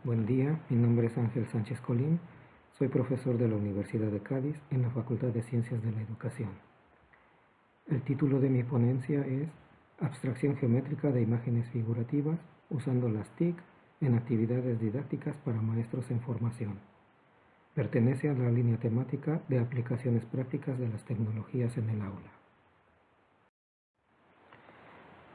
Buen día, mi nombre es Ángel Sánchez Colín, soy profesor de la Universidad de Cádiz en la Facultad de Ciencias de la Educación. El título de mi ponencia es Abstracción geométrica de imágenes figurativas usando las TIC en actividades didácticas para maestros en formación. Pertenece a la línea temática de aplicaciones prácticas de las tecnologías en el aula.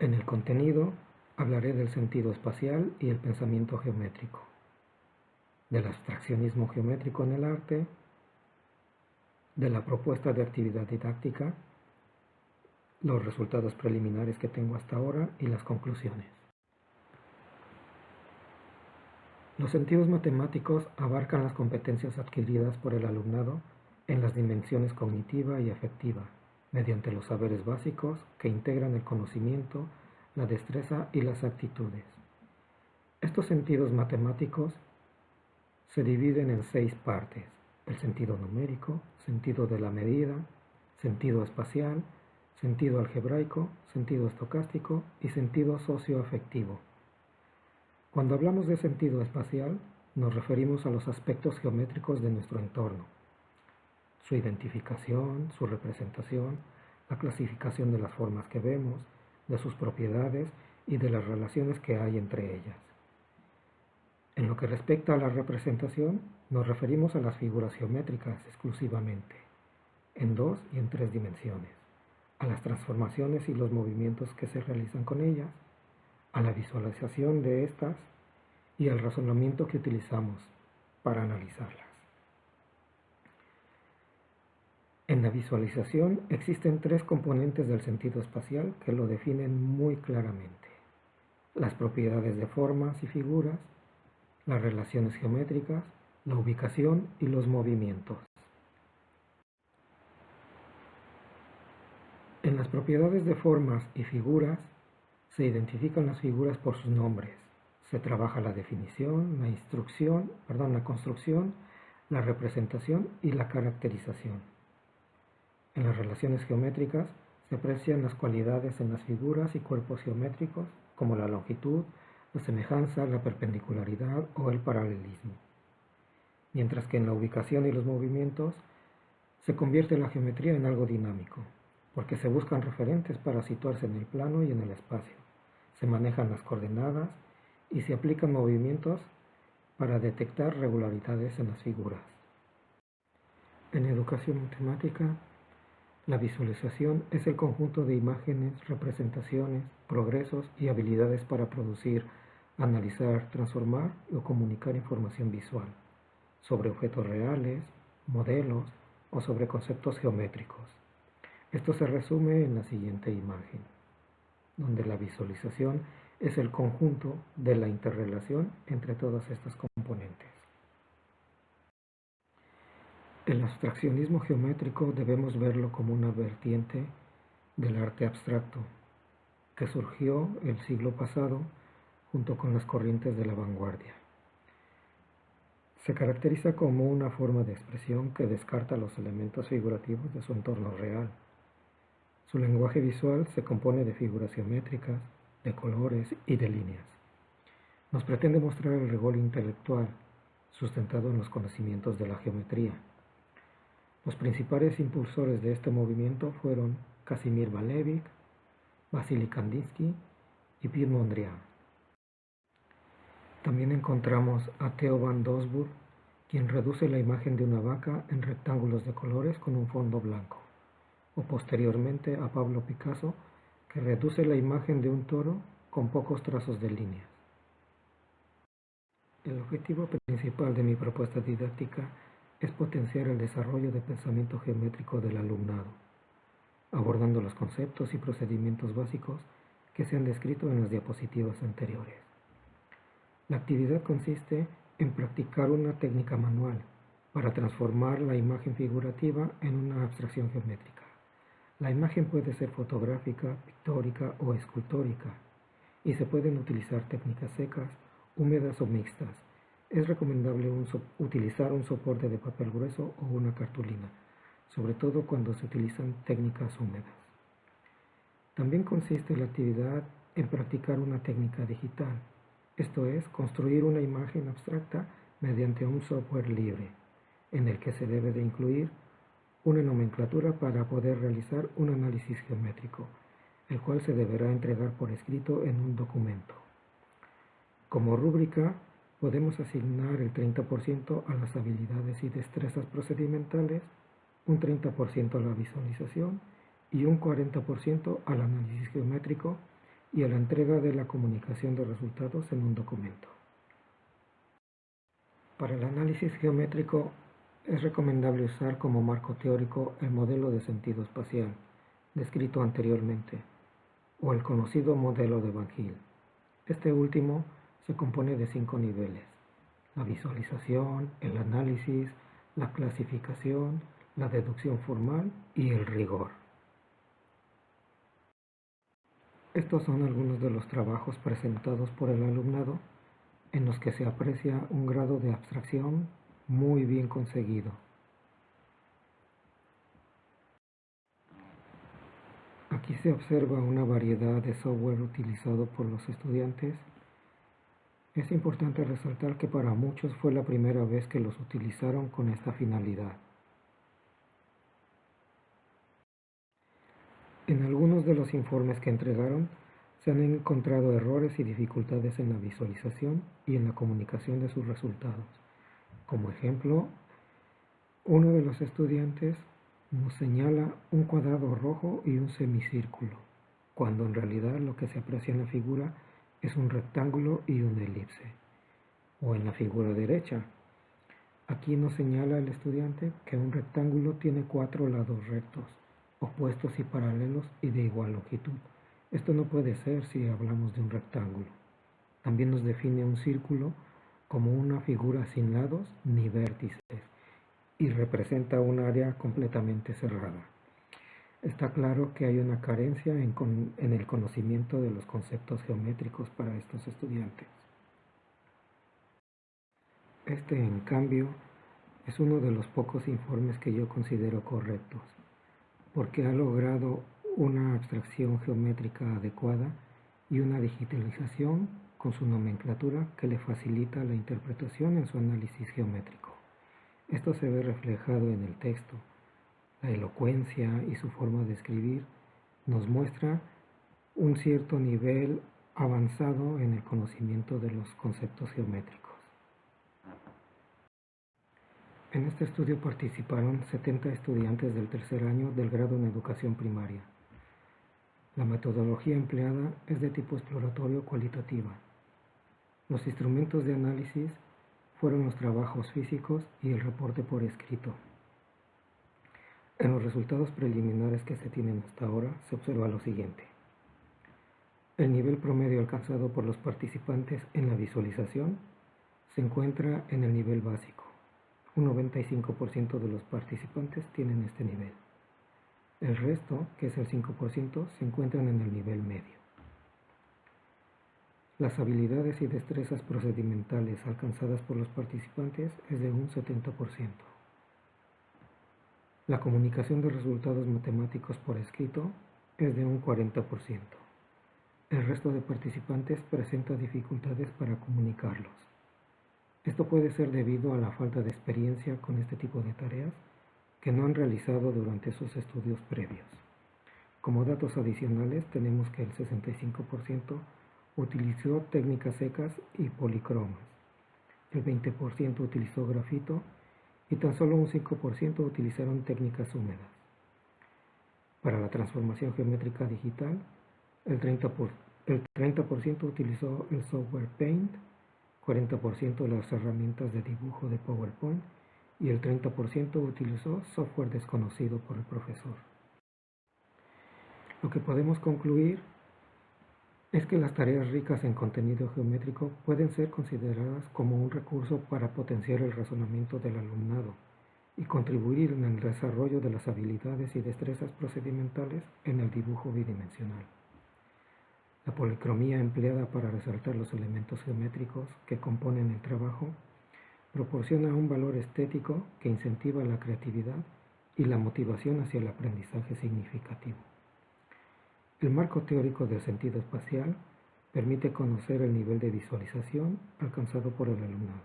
En el contenido hablaré del sentido espacial y el pensamiento geométrico, del abstraccionismo geométrico en el arte, de la propuesta de actividad didáctica, los resultados preliminares que tengo hasta ahora y las conclusiones. Los sentidos matemáticos abarcan las competencias adquiridas por el alumnado en las dimensiones cognitiva y afectiva, mediante los saberes básicos que integran el conocimiento, la destreza y las actitudes. Estos sentidos matemáticos se dividen en 6 partes: el sentido numérico, sentido de la medida, sentido espacial, sentido algebraico, sentido estocástico y sentido socioafectivo. Cuando hablamos de sentido espacial, nos referimos a los aspectos geométricos de nuestro entorno, su identificación, su representación, la clasificación de las formas que vemos, de sus propiedades y de las relaciones que hay entre ellas. En lo que respecta a la representación, nos referimos a las figuras geométricas exclusivamente, en 2 y en 3 dimensiones, a las transformaciones y los movimientos que se realizan con ellas, a la visualización de estas y al razonamiento que utilizamos para analizarlas. En la visualización existen 3 componentes del sentido espacial que lo definen muy claramente: las propiedades de formas y figuras, las relaciones geométricas, la ubicación y los movimientos. En las propiedades de formas y figuras se identifican las figuras por sus nombres. Se trabaja la definición, la construcción, la representación y la caracterización. En las relaciones geométricas se aprecian las cualidades en las figuras y cuerpos geométricos, como la longitud, la semejanza, la perpendicularidad o el paralelismo. Mientras que en la ubicación y los movimientos se convierte la geometría en algo dinámico, porque se buscan referentes para situarse en el plano y en el espacio. Se manejan las coordenadas y se aplican movimientos para detectar regularidades en las figuras. En educación matemática, la visualización es el conjunto de imágenes, representaciones, progresos y habilidades para producir, analizar, transformar o comunicar información visual sobre objetos reales, modelos o sobre conceptos geométricos. Esto se resume en la siguiente imagen, donde la visualización es el conjunto de la interrelación entre todas estas componentes. El abstraccionismo geométrico debemos verlo como una vertiente del arte abstracto que surgió el siglo pasado junto con las corrientes de la vanguardia. Se caracteriza como una forma de expresión que descarta los elementos figurativos de su entorno real. Su lenguaje visual se compone de figuras geométricas, de colores y de líneas. Nos pretende mostrar el rigor intelectual sustentado en los conocimientos de la geometría. Los principales impulsores de este movimiento fueron Casimir Malevich, Vasily Kandinsky y Piet Mondrian. También encontramos a Theo van Doesburg, quien reduce la imagen de una vaca en rectángulos de colores con un fondo blanco, o posteriormente a Pablo Picasso, que reduce la imagen de un toro con pocos trazos de líneas. El objetivo principal de mi propuesta didáctica es potenciar el desarrollo de pensamiento geométrico del alumnado, abordando los conceptos y procedimientos básicos que se han descrito en las diapositivas anteriores. La actividad consiste en practicar una técnica manual para transformar la imagen figurativa en una abstracción geométrica. La imagen puede ser fotográfica, pictórica o escultórica, y se pueden utilizar técnicas secas, húmedas o mixtas. Es recomendable utilizar un soporte de papel grueso o una cartulina, sobre todo cuando se utilizan técnicas húmedas. También consiste la actividad en practicar una técnica digital, esto es, construir una imagen abstracta mediante un software libre, en el que se debe de incluir una nomenclatura para poder realizar un análisis geométrico, el cual se deberá entregar por escrito en un documento. Como rúbrica, podemos asignar el 30% a las habilidades y destrezas procedimentales, un 30% a la visualización y un 40% al análisis geométrico y a la entrega de la comunicación de resultados en un documento. Para el análisis geométrico es recomendable usar como marco teórico el modelo de sentido espacial, descrito anteriormente, o el conocido modelo de Van Til. Este último se compone de 5 niveles: la visualización, el análisis, la clasificación, la deducción formal y el rigor. Estos son algunos de los trabajos presentados por el alumnado en los que se aprecia un grado de abstracción muy bien conseguido. Aquí se observa una variedad de software utilizado por los estudiantes. Es importante resaltar que para muchos fue la primera vez que los utilizaron con esta finalidad. En algunos de los informes que entregaron se han encontrado errores y dificultades en la visualización y en la comunicación de sus resultados. Como ejemplo, uno de los estudiantes nos señala un cuadrado rojo y un semicírculo, cuando en realidad lo que se aprecia en la figura es un rectángulo y una elipse. O en la figura derecha, aquí nos señala el estudiante que un rectángulo tiene 4 lados rectos, opuestos y paralelos y de igual longitud. Esto no puede ser si hablamos de un rectángulo. También nos define un círculo como una figura sin lados ni vértices y representa un área completamente cerrada. Está claro que hay una carencia en el conocimiento de los conceptos geométricos para estos estudiantes. Este, en cambio, es uno de los pocos informes que yo considero correctos, porque ha logrado una abstracción geométrica adecuada y una digitalización con su nomenclatura que le facilita la interpretación en su análisis geométrico. Esto se ve reflejado en el texto. La elocuencia y su forma de escribir nos muestra un cierto nivel avanzado en el conocimiento de los conceptos geométricos. En este estudio participaron 70 estudiantes del tercer año del grado en educación primaria. La metodología empleada es de tipo exploratorio cualitativa. Los instrumentos de análisis fueron los trabajos físicos y el reporte por escrito. En los resultados preliminares que se tienen hasta ahora se observa lo siguiente. El nivel promedio alcanzado por los participantes en la visualización se encuentra en el nivel básico. Un 95% de los participantes tienen este nivel. El resto, que es el 5%, se encuentran en el nivel medio. Las habilidades y destrezas procedimentales alcanzadas por los participantes es de un 70%. La comunicación de resultados matemáticos por escrito es de un 40%. El resto de participantes presenta dificultades para comunicarlos. Esto puede ser debido a la falta de experiencia con este tipo de tareas que no han realizado durante sus estudios previos. Como datos adicionales tenemos que el 65% utilizó técnicas secas y policromas, el 20% utilizó grafito y tan solo un 5% utilizaron técnicas húmedas. Para la transformación geométrica digital, el 30% utilizó el software Paint, 40% las herramientas de dibujo de PowerPoint y el 30% utilizó software desconocido por el profesor. Lo que podemos concluir es que las tareas ricas en contenido geométrico pueden ser consideradas como un recurso para potenciar el razonamiento del alumnado y contribuir en el desarrollo de las habilidades y destrezas procedimentales en el dibujo bidimensional. La policromía empleada para resaltar los elementos geométricos que componen el trabajo proporciona un valor estético que incentiva la creatividad y la motivación hacia el aprendizaje significativo. El marco teórico del sentido espacial permite conocer el nivel de visualización alcanzado por el alumnado.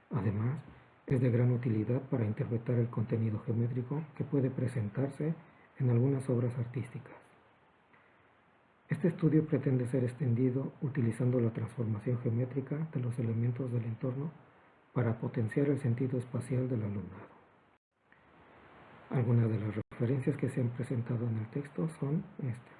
Además, es de gran utilidad para interpretar el contenido geométrico que puede presentarse en algunas obras artísticas. Este estudio pretende ser extendido utilizando la transformación geométrica de los elementos del entorno para potenciar el sentido espacial del alumnado. Algunas de las referencias que se han presentado en el texto son estas.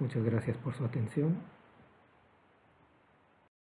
Muchas gracias por su atención.